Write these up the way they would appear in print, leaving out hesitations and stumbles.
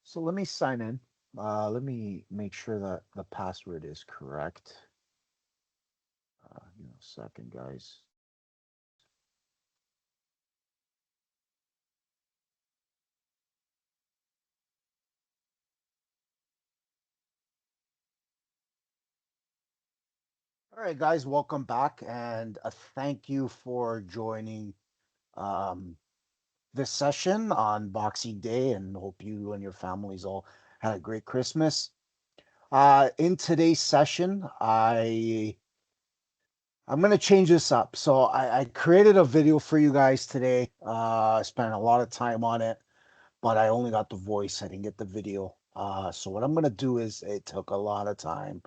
So let me sign in. Let me make sure that the password is correct. Second, guys. All right, guys, welcome back, and a thank you for joining um, this session on Boxing Day, and hope you and your families all had a great Christmas. In today's session, I'm gonna change this up. So I created a video for you guys today. I spent a lot of time on it, but I only got the voice. I didn't get the video. So what I'm gonna do is it took a lot of time,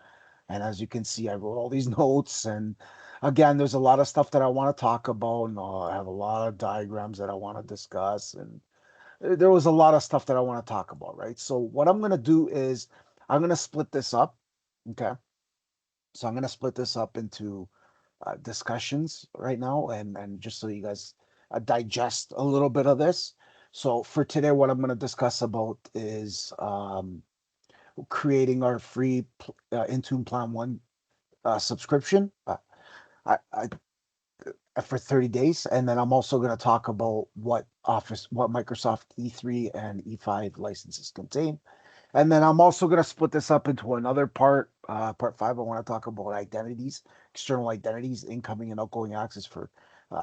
and as you can see, I wrote all these notes. And again, there's a lot of stuff that I want to talk about, and I have a lot of diagrams that I want to discuss, and there was a lot of stuff that I want to talk about, right? So what I'm gonna do is I'm gonna split this up. Okay, so I'm gonna split this up into discussions right now, and just so you guys digest a little bit of this. So for today, what I'm going to discuss about is creating our free Intune Plan One subscription I, for 30 days, and then I'm also going to talk about what Microsoft E3 and E5 licenses contain. And then I'm also going to split this up into another part. Part five, I want to talk about identities, external identities, incoming and outgoing access for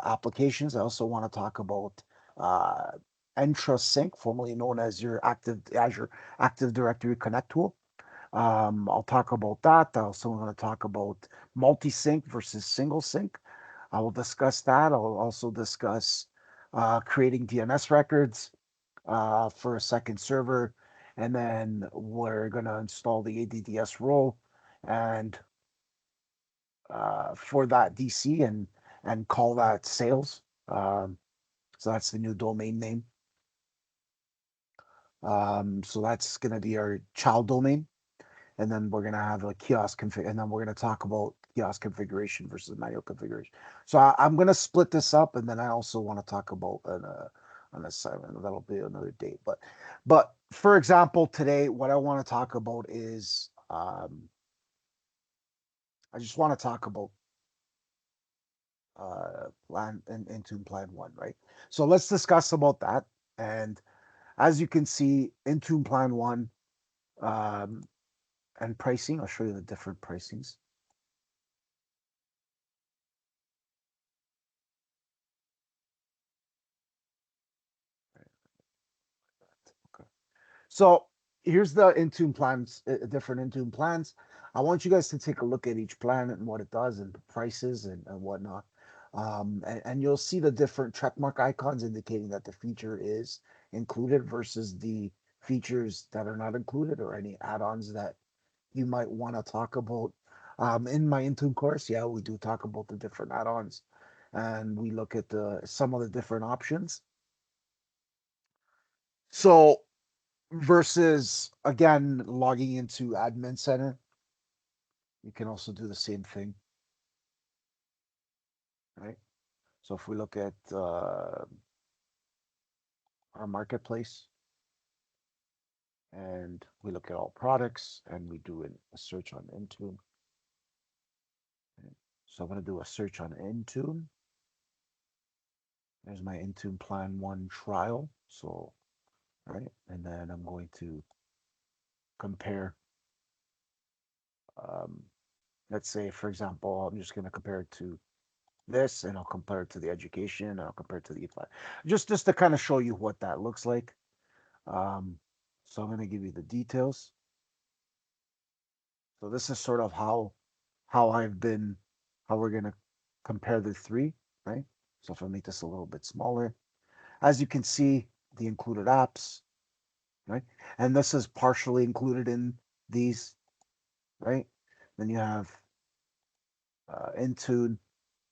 applications. I also want to talk about uh, Entra Sync, formerly known as your Azure Active Directory Connect tool. I'll talk about that. I also want to talk about multi-sync versus single sync. I will discuss that. I'll also discuss creating DNS records for a second server, and then we're gonna install the ADDS role and for that DC and call that sales. So that's the new domain name. So that's gonna be our child domain, and then we're gonna have a kiosk config, and then we're gonna talk about kiosk configuration versus manual configuration. So I'm gonna split this up, and then I also want to talk about an assignment that'll be another date. But for example, today what I want to talk about is I just want to talk about plan and Intune Plan One, right? So let's discuss about that. And as you can see, Intune Plan One um, and pricing. I'll show you the different pricings. Okay. So here's the Intune plans, different Intune plans. I want you guys to take a look at each plan and what it does and the prices and whatnot. And you'll see the different checkmark icons indicating that the feature is included versus the features that are not included or any add-ons that you might want to talk about. In my Intune course, yeah, we do talk about the different add-ons and we look at the some of the different options. So versus again logging into admin center, you can also do the same thing, right? So if we look at our marketplace and we look at all products and we do a search on Intune, right? So I'm going to do a search on Intune. There's my Intune Plan One trial. So right, and then I'm going to compare. Um, let's say, for example, I'm just going to compare it to this, and I'll compare it to the education, and I'll compare it to the E5, just to kind of show you what that looks like. Um, so I'm going to give you the details. So this is sort of how I've been, how we're going to compare the three, right? So if I make this a little bit smaller, as you can see, the included apps, right? And this is partially included in these, right? Then you have Intune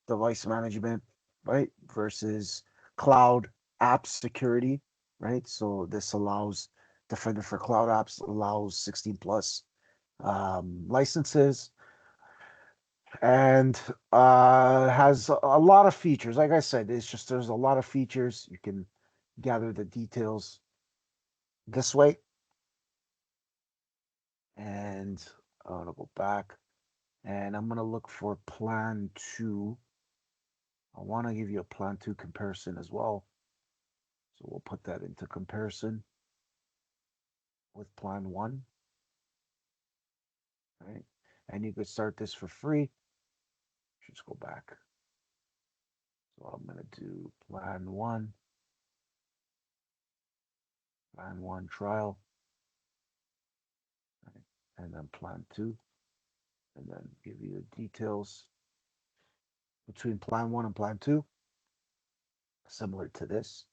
device management, right? Versus cloud app security, right? So this allows Defender for Cloud Apps allows 16 plus licenses and has a lot of features. Like I said, it's just there's a lot of features. You can gather the details this way. And I'm gonna go back, and I'm gonna look for plan two. I want to give you a plan two comparison as well. So we'll put that into comparison with plan one, right? And you could start this for free. Just go back. So I'm gonna do plan one trial, right? And then plan two, and then give you the details between plan one and plan two, similar to this,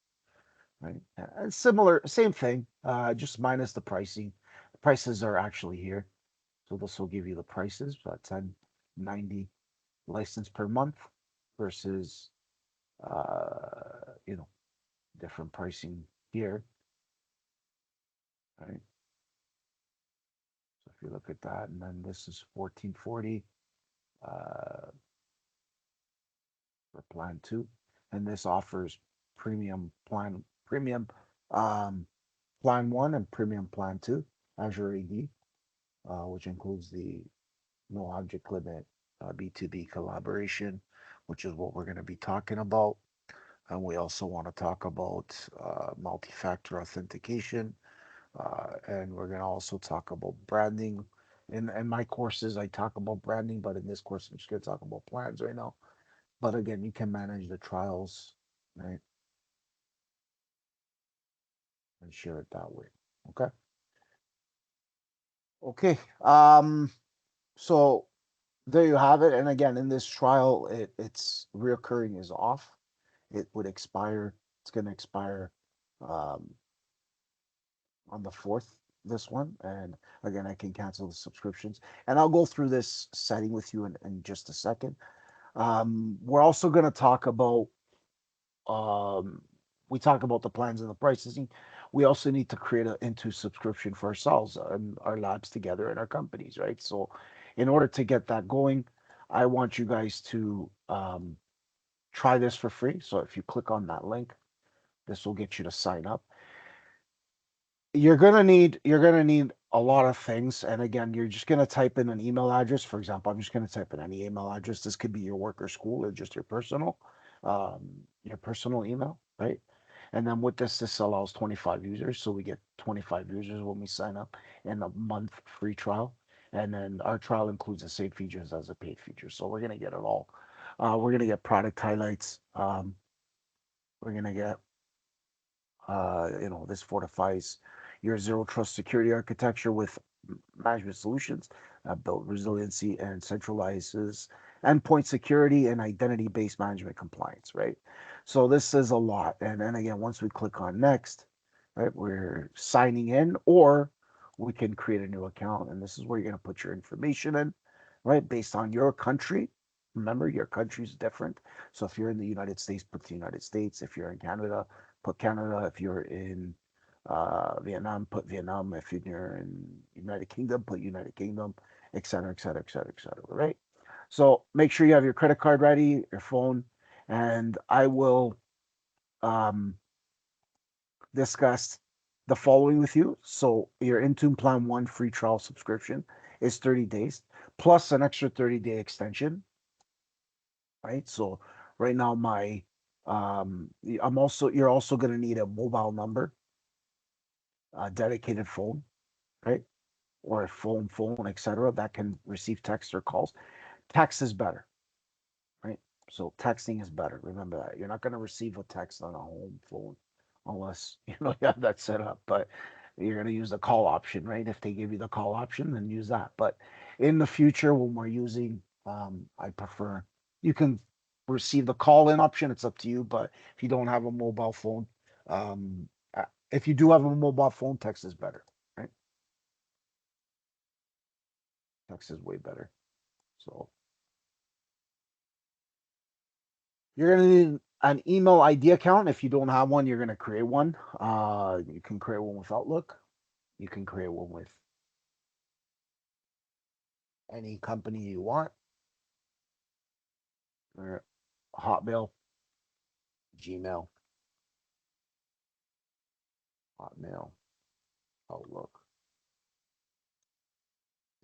right? Similar, same thing, just minus the pricing. The prices are actually here. So this will give you the prices, 1090 license per month versus, you know, different pricing here, right? So if you look at that, and then this is 1440 uh, for plan two, and this offers premium um, plan one and premium plan two, Azure AD, which includes the no object limit B2B collaboration, which is what we're going to be talking about. And we also want to talk about multi-factor authentication, and we're going to also talk about branding. In my courses, I talk about branding, but in this course, I'm just going to talk about plans right now. But again, you can manage the trials, right, and share it that way. Okay. Okay. So there you have it. And again, in this trial, it's reoccurring is off. It would expire. It's going to expire um, on the 4th, this one. And again, I can cancel the subscriptions. And I'll go through this setting with you in just a second. We're also going to talk about, um, we talk about the plans and the pricing. We also need to create an Intune subscription for ourselves and our labs together and our companies, right? So in order to get that going, I want you guys to try this for free. So if you click on that link, this will get you to sign up. You're gonna need a lot of things, and again, you're just gonna type in an email address. For example, I'm just gonna type in any email address. This could be your work or school or just your personal email, right? And then with this allows 25 users, so we get 25 users when we sign up in a month free trial. And then our trial includes the same features as a paid feature, so we're gonna get it all. We're gonna get product highlights. We're gonna get this fortifies your zero trust security architecture with management solutions that build resiliency and centralizes endpoint security and identity based management compliance, right? So this is a lot. And then again, once we click on next, right, we're signing in, or we can create a new account. And this is where you're going to put your information in, right, based on your country. Remember, your country is different. So if you're in the United States, put the United States. If you're in Canada, put Canada. If you're in Vietnam, put Vietnam. If you're in United Kingdom, put United Kingdom, et cetera, et cetera, et cetera, et cetera. Right. So make sure you have your credit card ready, your phone, and I will um, discuss the following with you. So your Intune Plan 1 free trial subscription is 30 days plus an extra 30-day extension, right? So right now you're also going to need a mobile number, a dedicated phone, right? Or a phone, etc., that can receive text or calls. Text is better, right? So texting is better. Remember that. You're not going to receive a text on a home phone unless you have that set up. But you're going to use the call option, right? If they give you the call option, then use that. But in the future, when we're using, I prefer you can receive the call in option. It's up to you. But if you don't have a mobile phone, if you do have a mobile phone, text is better, right? Text is way better. So you're gonna need an email ID account. If you don't have one, you're gonna create one. You can create one with Outlook. You can create one with any company you want, or Hotmail, Gmail, Hotmail, Outlook.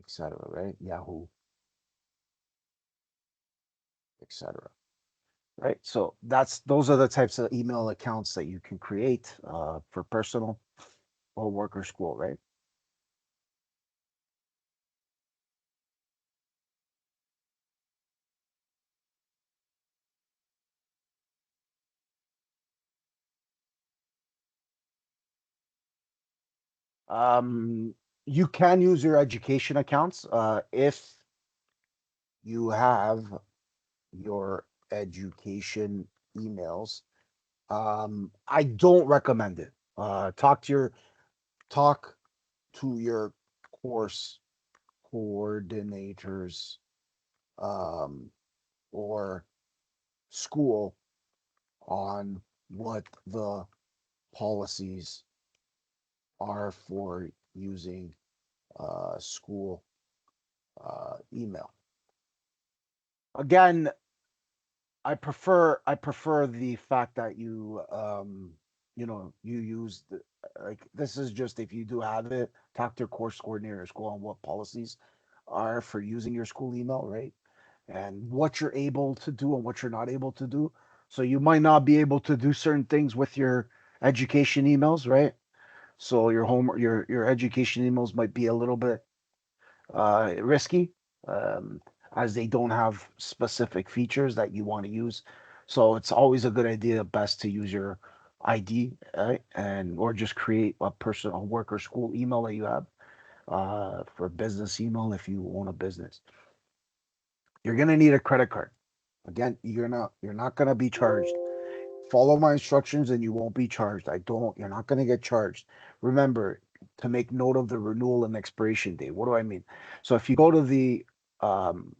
etc. Right? Yahoo, etc. Right? So those are the types of email accounts that you can create for personal or work or school, right? Um, you can use your education accounts if you have your education emails. I don't recommend it. Talk to your course coordinators um, or school on what the policies are for using school email. Again, I prefer the fact that you use like this is just if you do have it, talk to your course coordinator at school on what policies are for using your school email, right? And what you're able to do and what you're not able to do. So you might not be able to do certain things with your education emails, right? So your education emails might be a little bit risky, um, as they don't have specific features that you want to use. So it's always a good idea, best to use your ID, right? And or just create a personal work or school email that you have for business email if you own a business. You're gonna need a credit card. Again, you're not gonna be charged. Follow my instructions and you won't be charged. You're not gonna get charged. Remember to make note of the renewal and expiration date. What do I mean? So if you go to the um,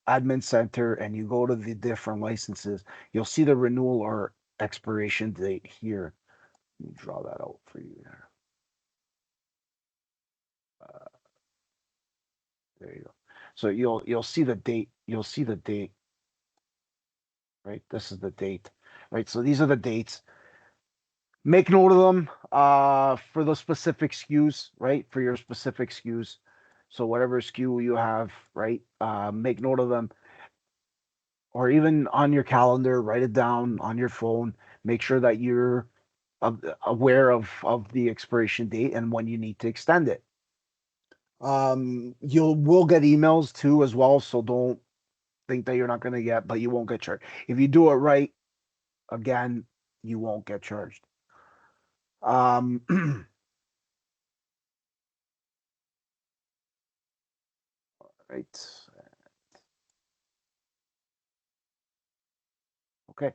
admin center and you go to the different licenses, you'll see the renewal or expiration date here. Let me draw that out for you there. Uh, there you go. So you'll see the date. You'll see the date, right? This is the date, right? So these are the dates. Make note of them for the specific SKUs, right? For your specific SKUs. So whatever SKU you have, right? Make note of them, or even on your calendar, write it down on your phone. Make sure that you're aware of the expiration date and when you need to extend it. Will get emails too as well, so don't think that you're not going to get, but you won't get charged if you do it right. Again, you won't get charged. Right. Okay.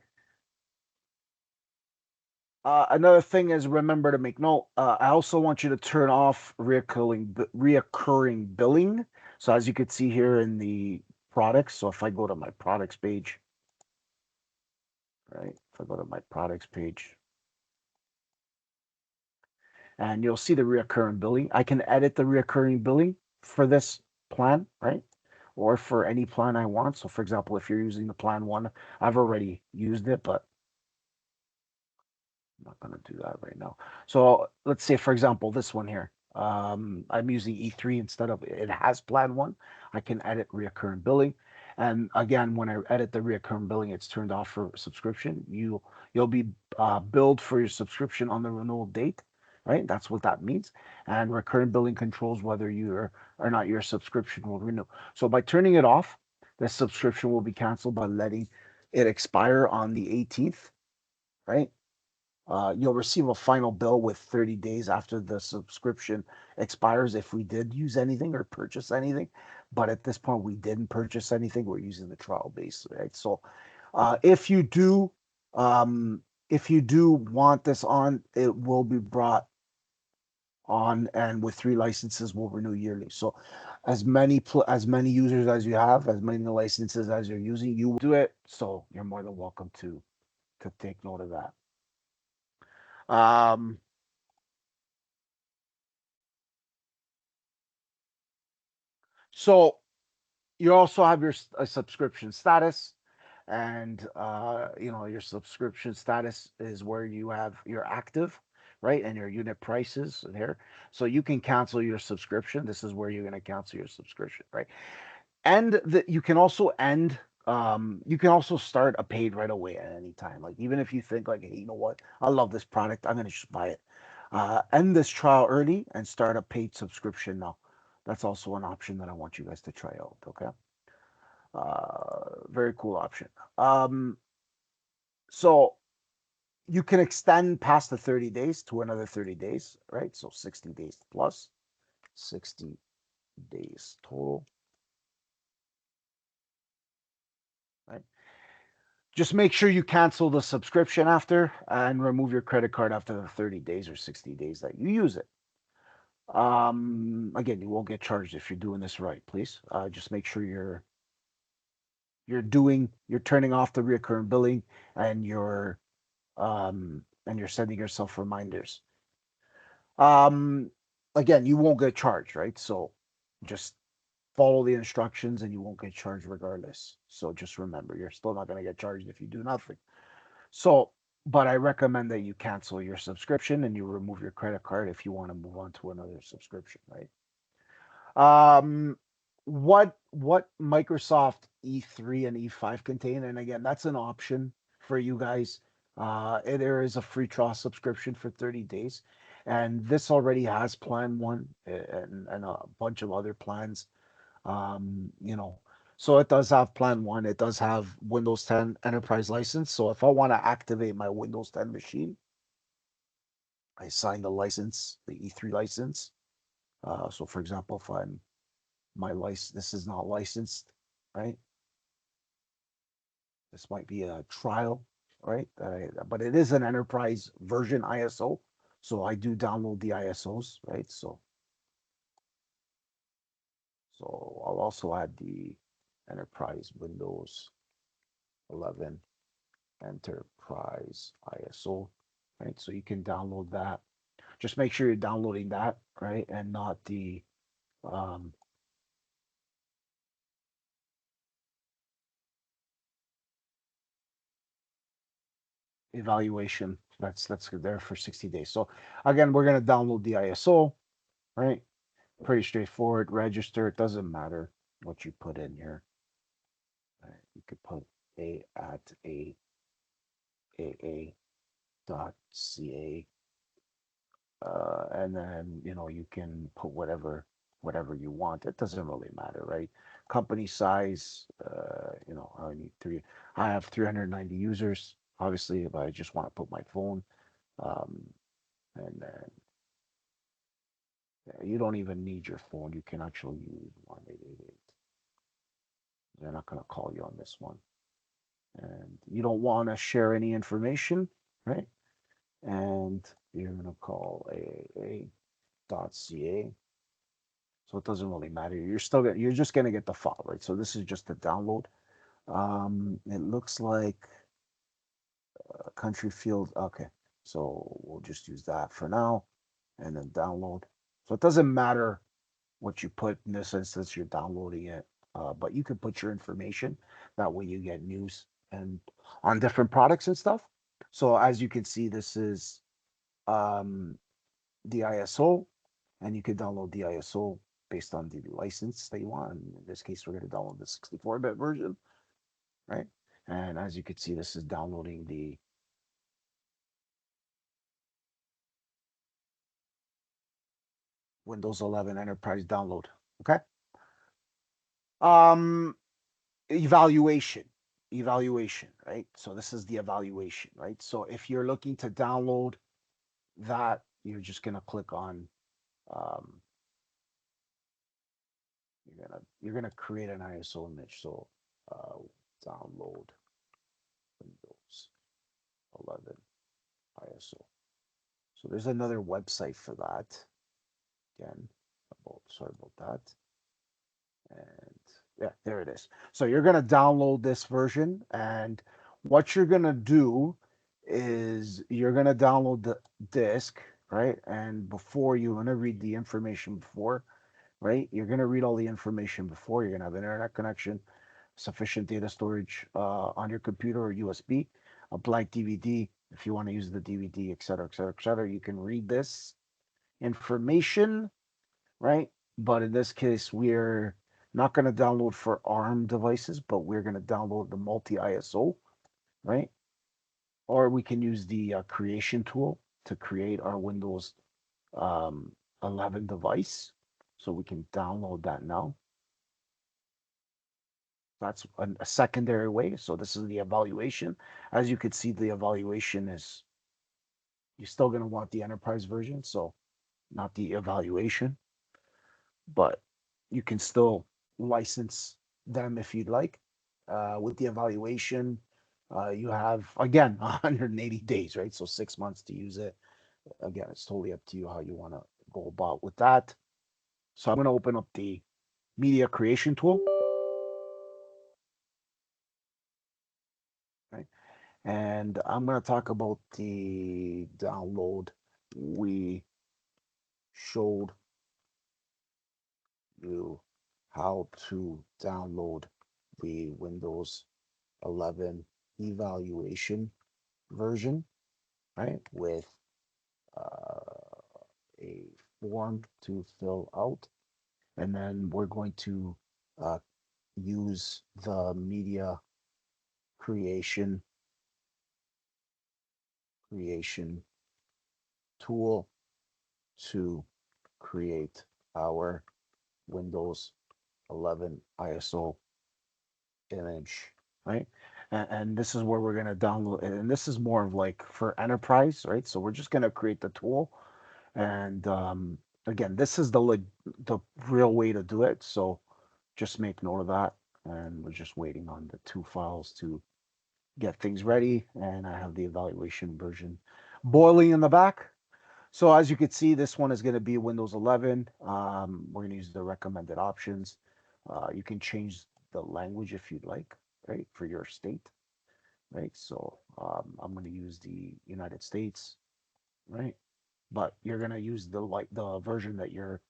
Another thing is remember to make note. I also want you to turn off reoccurring billing. So as you can see here in the products, so if I go to my products page, right? If I go to my products page, and you'll see the reoccurring billing. I can edit the reoccurring billing for this plan, right? Or for any plan I want. So for example, if you're using the plan one, I've already used it, but I'm not going to do that right now. So let's say, for example, this one here. I'm using E3 instead of it has plan one. I can edit reoccurring billing. And again, when I edit the reoccurring billing, it's turned off for subscription. You'll be billed for your subscription on the renewal date, right? That's what that means. And recurring billing controls whether you are or not your subscription will renew. So by turning it off, the subscription will be canceled by letting it expire on the 18th, right? You'll receive a final bill with 30 days after the subscription expires if we did use anything or purchase anything. But at this point, we didn't purchase anything. We're using the trial base, right? So uh, if you do, if you do want this on, it will be brought on, and with 3 licenses, will renew yearly. So as many users as you have, as many licenses as you're using, you will do it. So you're more than welcome to take note of that. Um, so you also have your a subscription status, and your subscription status is where you have you're active, right? And your unit prices there. So you can cancel your subscription. This is where you're going to cancel your subscription, right? And you can also you can also start a paid right away at any time. Like even if you think like, hey, you know what, I love this product, I'm gonna just buy it. End this trial early and start a paid subscription now. That's also an option that I want you guys to try out. Okay, very cool option. Um, so you can extend past the 30 days to another 30 days, right? So 60 days plus 60 days total, right? Just make sure you cancel the subscription after and remove your credit card after the 30 days or 60 days that you use it. Again, you won't get charged if you're doing this right, please. Just make sure you're turning off the recurring billing and you're sending yourself reminders. Um, Again, you won't get charged, right? So just follow the instructions and you won't get charged regardless. So just remember, you're still not going to get charged if you do nothing. So, but I recommend that you cancel your subscription and you remove your credit card if you want to move on to another subscription, right? Um, what Microsoft E3 and E5 contain, and again, that's an option for you guys. There is a free trial subscription for 30 days, and this already has Plan One and a bunch of other plans. You know, so it does have Plan One. It does have Windows 10 Enterprise license. So if I want to activate my Windows 10 machine, I sign the license, the E3 license. So for example, if I'm my license, this is not licensed, right? This might be a trial, right? But it is an enterprise version ISO. So I do download the ISOs, right? So I'll also add the enterprise Windows 11 enterprise ISO, right? So you can download that. Just make sure you're downloading that, right? And not the um, evaluation. That's there for 60 days. So again, we're gonna download the ISO, right? Pretty straightforward. Register. It doesn't matter what you put in here. Right? You could put a at a dot ca, and then you can put whatever you want. It doesn't really matter, right? Company size. I need three. I have 390 users. Obviously, if I just want to put my phone, um, and then you don't even need your phone. You can actually use 1888. They're not going to call you on this one. And you don't want to share any information, right? And you're going to call a.ca. So it doesn't really matter. You're just going to get the file, right? So this is just the download. It looks like a country field. Okay. So we'll just use that for now and then download. So it doesn't matter what you put in this instance, you're downloading it. But you can put your information. That way you get news and on different products and stuff. So as you can see, this is um, the ISO, and you can download the ISO based on the license that you want. And in this case, we're going to download the 64-bit version, right? And as you can see, this is downloading the Windows 11 Enterprise download. Okay. Um, evaluation right? So this is the evaluation, right? So if you're looking to download that, you're just going to click on um, you're gonna create an ISO image. So download Windows 11 ISO. So there's another website for that. Again, sorry about that. And yeah, there it is. So you're going to download this version, and what you're going to do is you're going to download the disk, right? And before you're going to read the information before, right? You're going to read all the information before. You're going to have internet connection, sufficient data storage on your computer or USB, a blank DVD. If you want to use the DVD, et cetera, et cetera, et cetera, you can read this information, right? But in this case, we're not going to download for ARM devices, but we're going to download the multi-ISO, right? Or we can use the creation tool to create our Windows um, 11 device. So we can download that now. That's a secondary way. So this is the evaluation. As you can see, the evaluation is, you're still going to want the enterprise version. So not the evaluation, but you can still license them if you'd like. With the evaluation, you have, again, 180 days, right? So 6 months to use it. Again, it's totally up to you how you want to go about with that. So I'm going to open up the media creation tool, right? And I'm going to talk about the download. We showed you how to download the Windows 11 evaluation version, right? With uh, a form to fill out. And then we're going to uh, use the media creation creation tool to create our Windows 11 ISO image, right? And this is where we're going to download, and this is more of like for enterprise, right? So we're just going to create the tool, and again, this is the real way to do it. So just make note of that, and we're just waiting on the two files to get things ready, and I have the evaluation version boiling in the back. So as you can see, this one is going to be Windows 11. We're going to use the recommended options. You can change the language if you'd like, right, for your state, right? So I'm going to use the United States, right? But you're going to use the version that your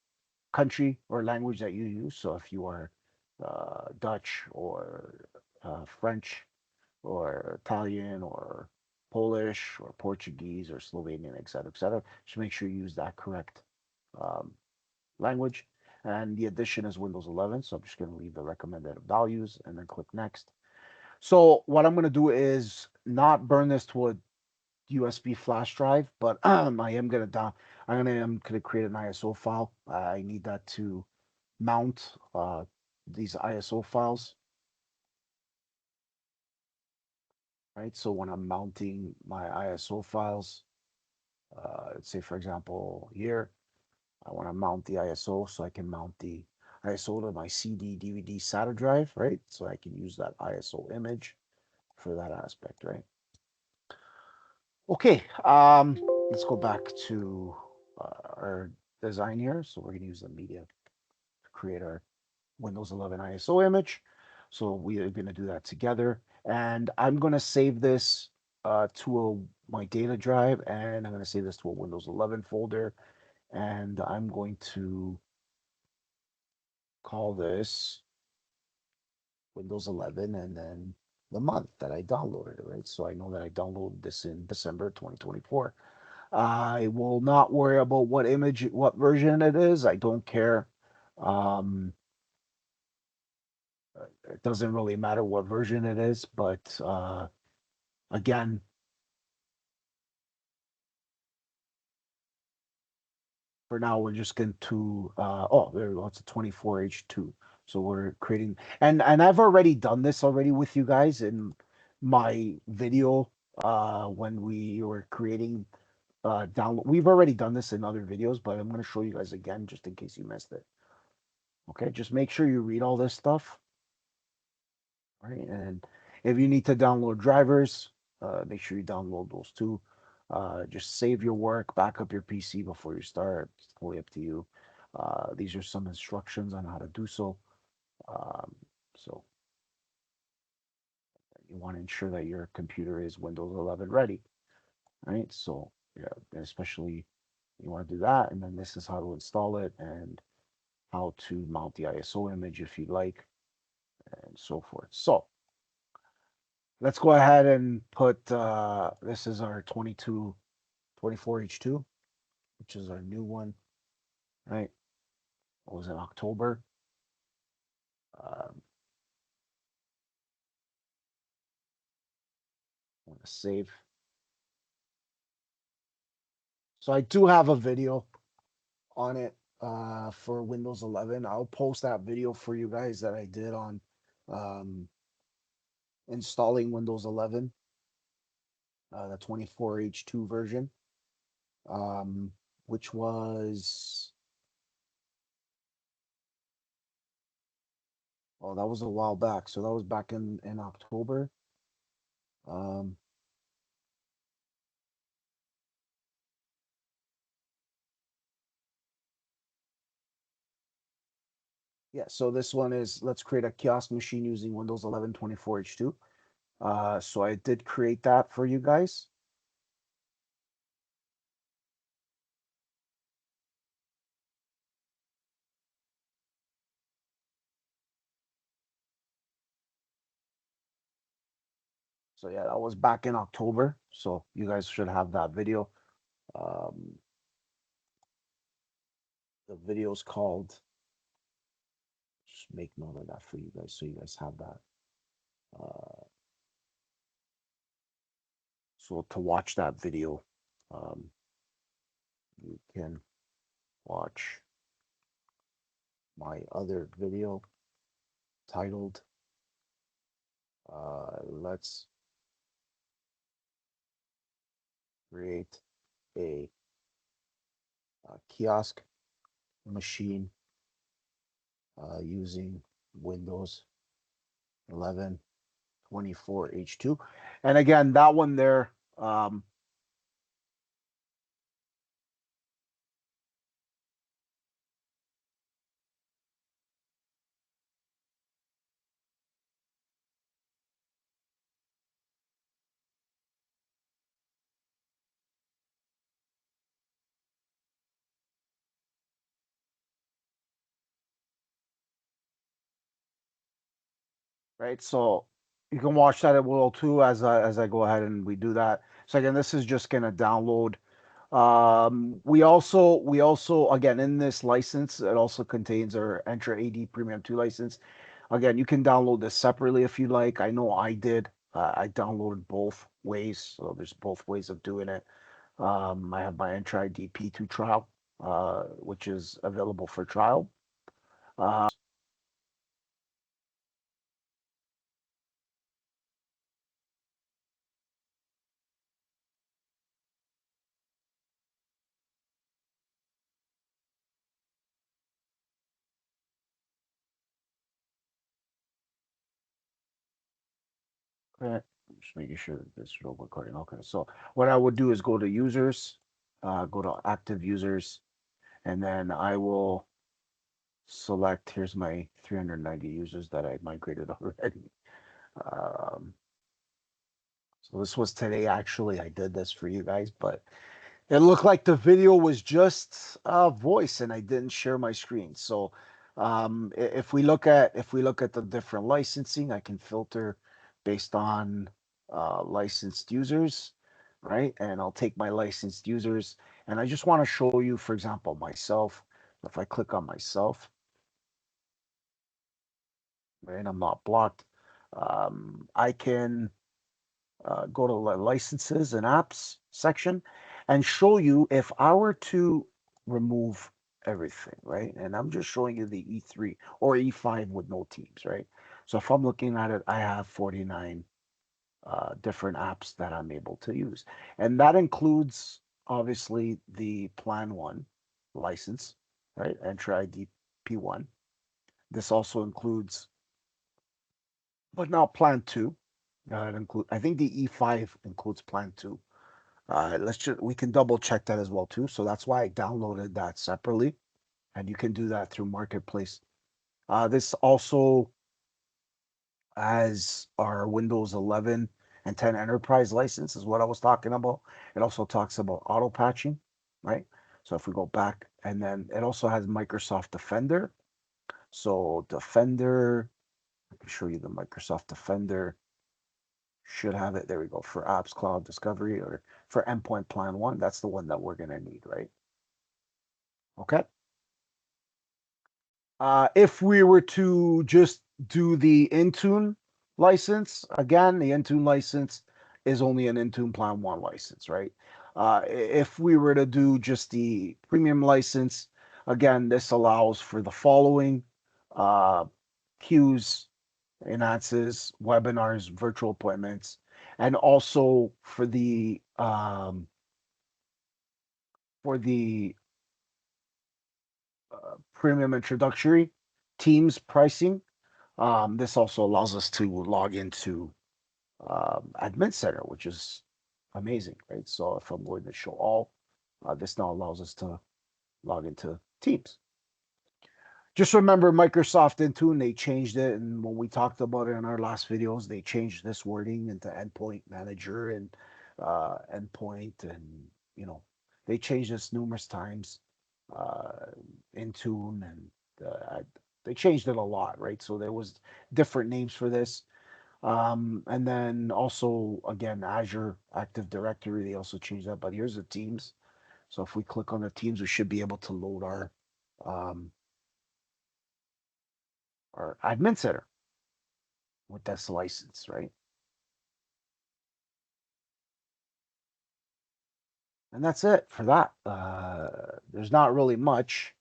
country or language that you use. So if you are Dutch or French or Italian or Polish or Portuguese or Slovenian, et cetera, just make sure you use that correct um, language. And the edition is Windows 11. So I'm just going to leave the recommended values and then click next. So what I'm going to do is not burn this to a USB flash drive, but I am going to I'm going to create an ISO file. I need that to mount these ISO files, right? So when I'm mounting my ISO files, let's say for example here, I want to mount the ISO so I can mount the ISO to my CD, DVD, SATA drive, right? So I can use that ISO image for that aspect, right? Okay, let's go back to our design here. So we're going to use the media to create our Windows 11 ISO image. So we are going to do that together. And I'm going to save this my data drive, and I'm going to save this to a Windows 11 folder. And I'm going to call this Windows 11 and then the month that I downloaded it, right? So I know that I downloaded this in December 2024. I will not worry about what version it is. I don't care. Um, it doesn't really matter what version it is, but again, for now, we're just going to, oh, there we go. It's a 24H2. So we're creating, and I've already done this already with you guys in my video when we were creating download. We've already done this in other videos, but I'm going to show you guys again just in case you missed it. Okay, just make sure you read all this stuff, right? And if you need to download drivers, make sure you download those too. Just save your work, back up your PC before you start. It's totally up to you. These are some instructions on how to do so. Um, so you want to ensure that your computer is Windows 11 ready, right? So yeah, especially you want to do that, and then this is how to install it and how to mount the ISO image if you'd like, and so forth. So let's go ahead and put this is our 24H2, which is our new one, right? It was in October. Um, I'm gonna save. So I do have a video on it for Windows 11. I'll post that video for you guys that I did on um, installing Windows 11, the 24H2 version, um, which was, oh, that was a while back. So that was back in October. Um, yeah, so this one is let's create a kiosk machine using Windows 11 24H2. So I did create that for you guys. So yeah, that was back in October. So you guys should have that video. Um, the video is called, just make note of that for you guys so you guys have that. Uh, so to watch that video, um, you can watch my other video titled Let's Create a, Kiosk Machine using Windows 11 24H2. And again, that one there, right? So you can watch that at will too as I go ahead and we do that. So again, this is just gonna download. We also again in this license, it also contains our Entra AD Premium 2 license. Again, you can download this separately if you like. I know I did. I downloaded both ways, so there's both ways of doing it. I have my Entra ID P2 trial, which is available for trial. Okay, just making sure that this is still recording. Okay, so what I would do is go to users, go to active users, and then I will select, here's my 390 users that I migrated already. Um, so this was today, actually, I did this for you guys, but it looked like the video was just voice and I didn't share my screen. So if we look at the different licensing, I can filter based on licensed users, right? And I'll take my licensed users and I just want to show you, for example, myself. If I click on myself, right, I'm not blocked. I can go to the licenses and apps section and show you if I were to remove everything, right? And I'm just showing you the E3 or E5 with no teams, right? So if I'm looking at it, I have 49 different apps that I'm able to use. And that includes obviously the Plan 1 license, right? Enter ID P1. This also includes, but now Plan 2. I think the E5 includes Plan 2. We can double check that as well too. So that's why I downloaded that separately, and you can do that through Marketplace. This also has our Windows 11 and 10 Enterprise license, is what I was talking about. It also talks about auto patching, right? So if we go back, and then it also has Microsoft Defender. So Defender, I can show you the Microsoft Defender should have it. There we go. For apps, cloud discovery, or for endpoint plan one, that's the one that we're going to need, right? Okay. If we were to just do the Intune license, again, the Intune license is only an Intune Plan 1 license, right? If we were to do just the premium license, again, this allows for the following uh, queues, enhances, webinars, virtual appointments, and also for the premium introductory Teams pricing. This also allows us to log into Admin Center, which is amazing, right? So if I'm going to show all, this now allows us to log into Teams. Just remember Microsoft Intune, they changed it. And when we talked about it in our last videos, they changed this wording into endpoint manager and endpoint. And, you know, they changed this numerous times. Intune and they changed it a lot, right? So there was different names for this. And then also, again, Azure Active Directory, they also changed that. But here's the Teams. So if we click on the Teams, we should be able to load um, our admin center with this license, right? And that's it for that. There's not really much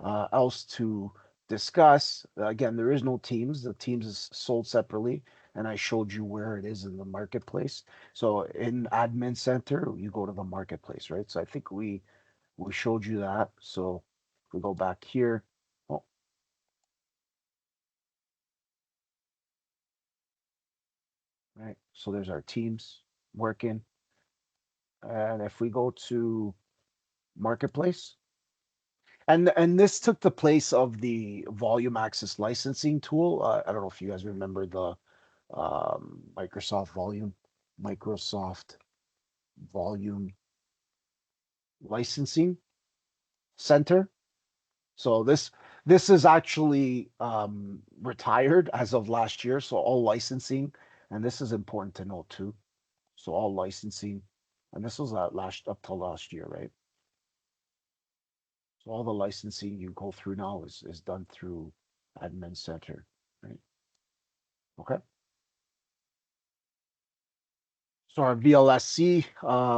else to discuss. Again, there is no Teams. The Teams is sold separately, and I showed you where it is in the marketplace. So in Admin Center, you go to the marketplace, right? So I think we showed you that. So if we go back here, oh, right. So there's our Teams working, and if we go to marketplace, and this took the place of the volume access licensing tool. I don't know if you guys remember the Microsoft Volume Licensing Center. So this is actually retired as of last year. So all licensing, and this is important to note too. So all licensing, and this was last up till last year, right? So all the licensing you go through now is done through Admin Center, right? Okay. So our VLSC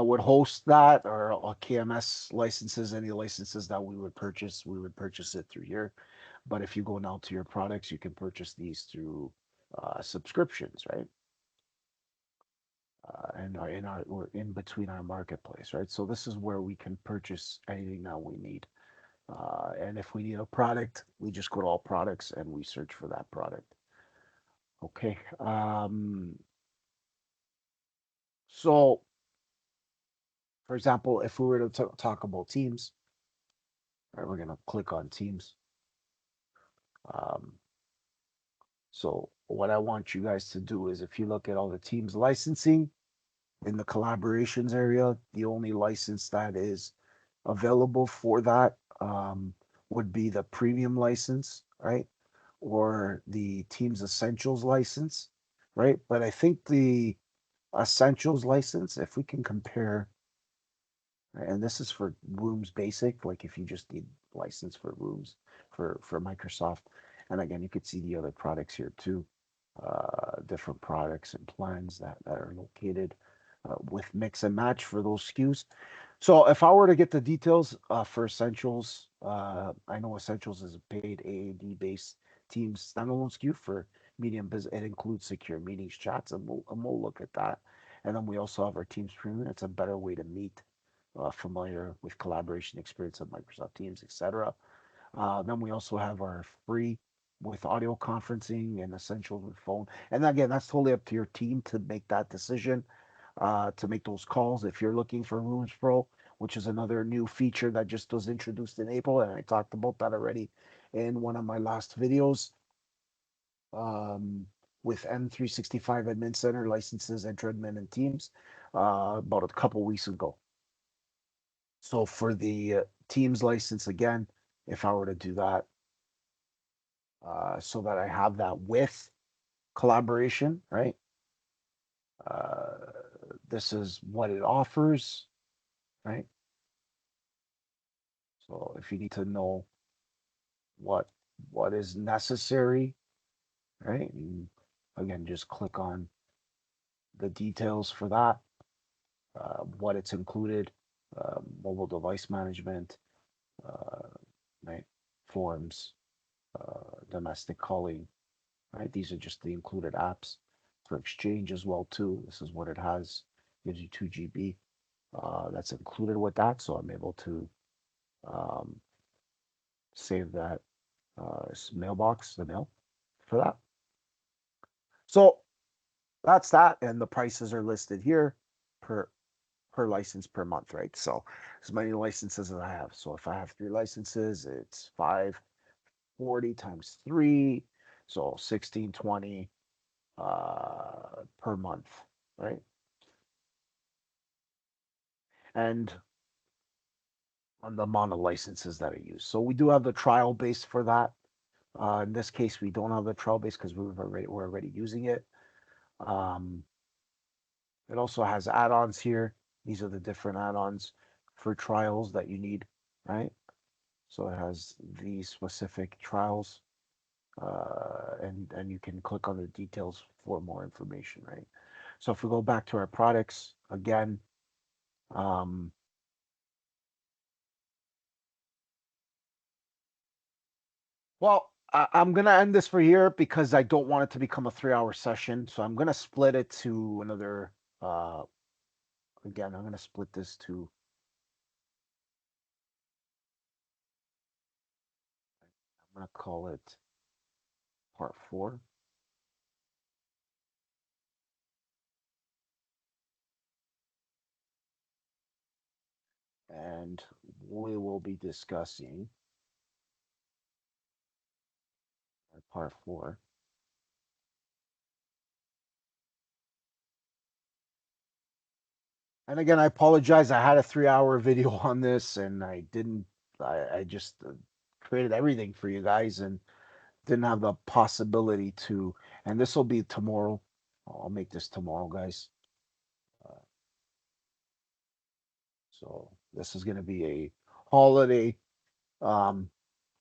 would host that, or KMS licenses, any licenses that we would purchase it through here. But if you go now to your products, you can purchase these through subscriptions, right? And we're in between our marketplace, right? So this is where we can purchase anything that we need. And if we need a product, we just go to all products and we search for that product. Okay. So for example, if we were to talk about Teams, right, we're going to click on Teams. Um, so what I want you guys to do is if you look at all the Teams licensing in the collaborations area, the only license that is available for that would be the premium license, right? Or the Teams Essentials license, right? But I think the Essentials license, if we can compare, and this is for Rooms Basic, like if you just need license for Rooms for Microsoft. And again, you could see the other products here too, different products and plans that are located with mix and match for those SKUs. So if I were to get the details for Essentials, I know Essentials is a paid AAD based Teams standalone SKU for medium business. It includes secure meetings, chats, and we'll look at that. And then we also have our Teams Premium. It's a better way to meet, familiar with collaboration experience of Microsoft Teams, etc. Then we also have our free with audio conferencing and Essentials with phone. And again, that's totally up to your team to make that decision, to make those calls. If you're looking for Rooms Pro, which is another new feature that just was introduced in April, and I talked about that already in one of my last videos, um, with M365 Admin Center licenses, Enter Admin and Teams, about a couple weeks ago. So for the Teams license, again, if I were to do that, so that I have that with collaboration, right? This is what it offers, right? So if you need to know what what is necessary, right? And again, just click on the details for that, what it's included, mobile device management, uh, right? Forms, domestic calling, right? These are just the included apps for Exchange as well too. This is what it has. Gives you 2 GB. That's included with that, so I'm able to um, save that mailbox, the mail for that. So that's that, and the prices are listed here per license per month, right? So as many licenses as I have. So if I have 3 licenses, it's 540 times 3, so 1620 per month, right? And on the amount of licenses that I use. So we do have the trial base for that. In this case, we don't have the trial base because we're already using it. Um, it also has add-ons here. These are the different add-ons for trials that you need, right? So it has these specific trials, and you can click on the details for more information, right? So if we go back to our products again, um, well, I'm gonna end this for here because I don't want it to become a 3-hour session. So I'm gonna split it to another. Uh, Again, I'm gonna split this to. I'm gonna call it part 4, and we will be discussing part 4. And again, I apologize. I had a 3-hour video on this, and I didn't. I just created everything for you guys, and didn't have the possibility to. And this will be tomorrow. I'll make this tomorrow, guys. Uh, so this is going to be a holiday um,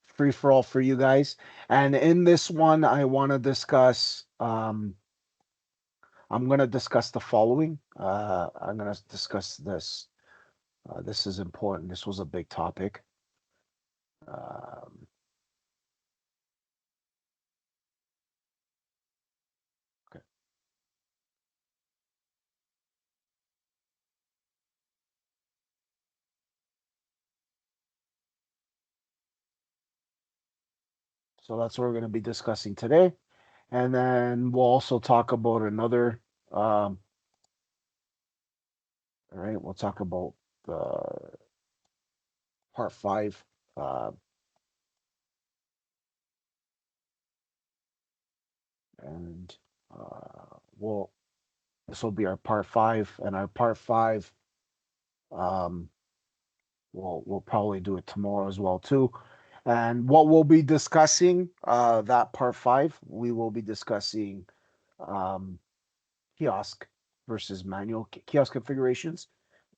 free for all for you guys. And in this one, I want to discuss. I'm going to discuss the following. I'm going to discuss this. This is important. This was a big topic. Um, okay. So that's what we're going to be discussing today. And then we'll also talk about another. All right, we'll talk about the part 5. Uh, and we'll this will be our part 5, and our part 5 um, we'll probably do it tomorrow as well too. And what we'll be discussing, that part 5, we will be discussing um, kiosk versus manual kiosk configurations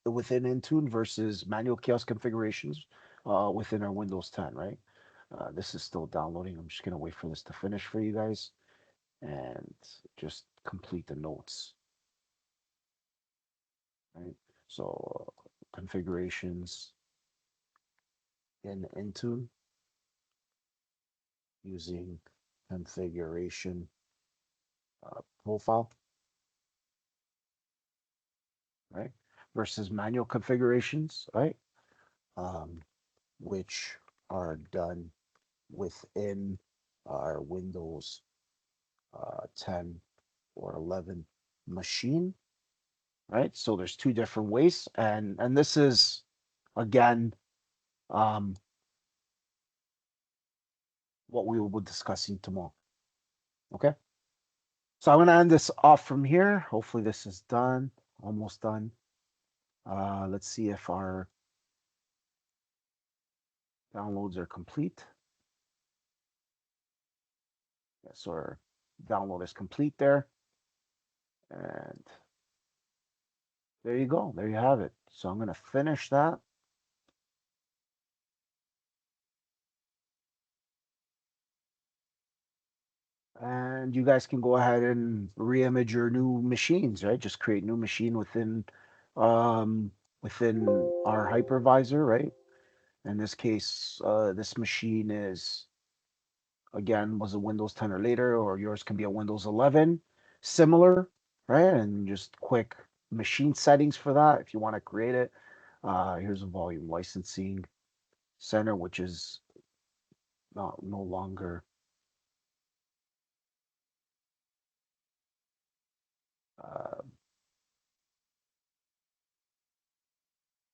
within Intune versus manual kiosk configurations within our Windows 10, right? This is still downloading. I'm just gonna wait for this to finish for you guys and just complete the notes, right? So configurations in Intune using configuration profile, right? Versus manual configurations, right? Um, which are done within our Windows 10 or 11 machine, right? So there's two different ways, and this is again um, what we will be discussing tomorrow. Okay, so I'm gonna end this off from here. Hopefully, this is done, almost done. Let's see if our downloads are complete. Yes, our download is complete there, and there you go. There you have it. So I'm going to finish that. And you guys can go ahead and re-image your new machines, right? Just create new machine um, within our hypervisor, right? In this case, this machine is, again, was a Windows 10 or later, or yours can be a Windows 11, similar, right? And just quick machine settings for that if you want to create it. Here's a volume licensing center, which is not no longer. Uh,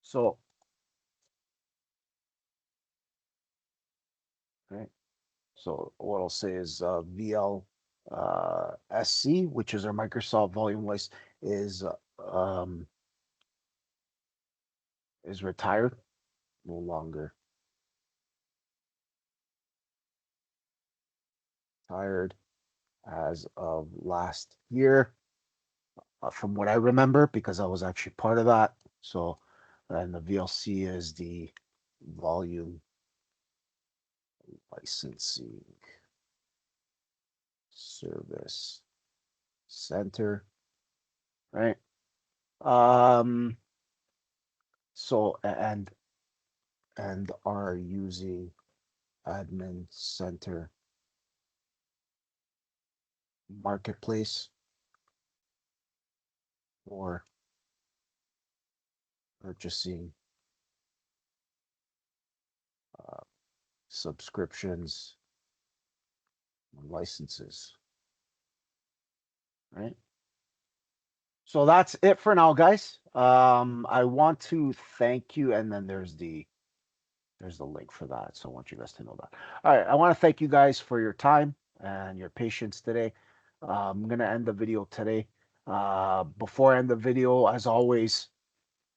so, right. So what I'll say is VL SC, which is our Microsoft volume list, is um, is retired, no longer retired as of last year, from what I remember, because I was actually part of that. So, and the VLC is the volume licensing service center, right? Um, so and are using admin center marketplace for purchasing uh, subscriptions and licenses, right? So that's it for now, guys. I want to thank you, and then there's the link for that. So I want you guys to know that. All right, I want to thank you guys for your time and your patience today. I'm gonna end the video today. Before I end the video, as always,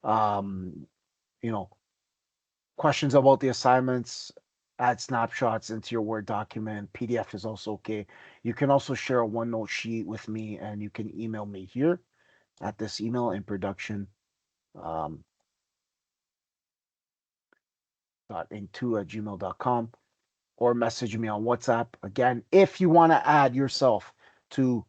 um, you know, questions about the assignments, add snapshots into your Word document. PDF is also okay. You can also share a OneNote sheet with me, and you can email me here at this email in production um, .into@gmail.com, or message me on WhatsApp. Again, if you want to add yourself to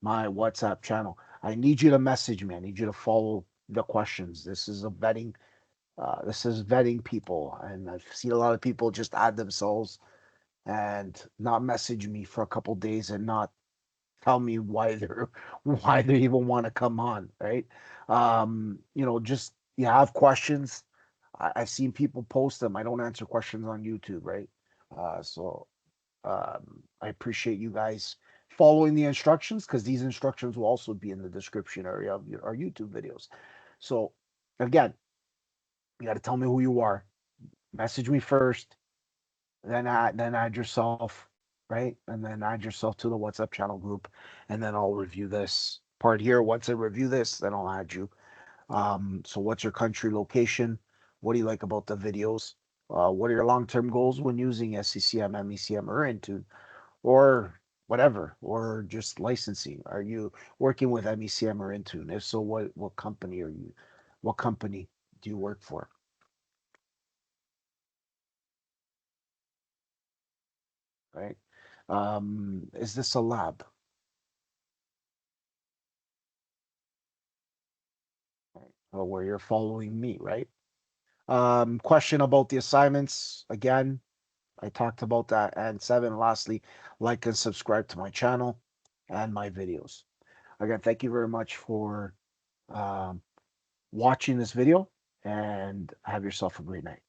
my WhatsApp channel, I need you to message me. I need you to follow the questions. This is vetting people, and I've seen a lot of people just add themselves and not message me for a couple days and not tell me why they're why they even want to come on, right? Just you have questions. I've seen people post them. I don't answer questions on YouTube, right? So I appreciate you guys following the instructions, because these instructions will also be in the description area of our YouTube videos. So again, you got to tell me who you are. Message me first, then add yourself, right? And then add yourself to the WhatsApp channel group, and then I'll review this part here. Once I review this, then I'll add you. So what's your country location? What do you like about the videos? What are your long-term goals when using SCCM, MECM, or Intune, or whatever, or just licensing? Are you working with MECM or Intune? If so, what company are you? What company do you work for? Right? Is this a lab? Where you're following me, right? Question about the assignments. Again, I talked about that. And seven, lastly, like and subscribe to my channel and my videos. Again, thank you very much for um, watching this video, and have yourself a great night.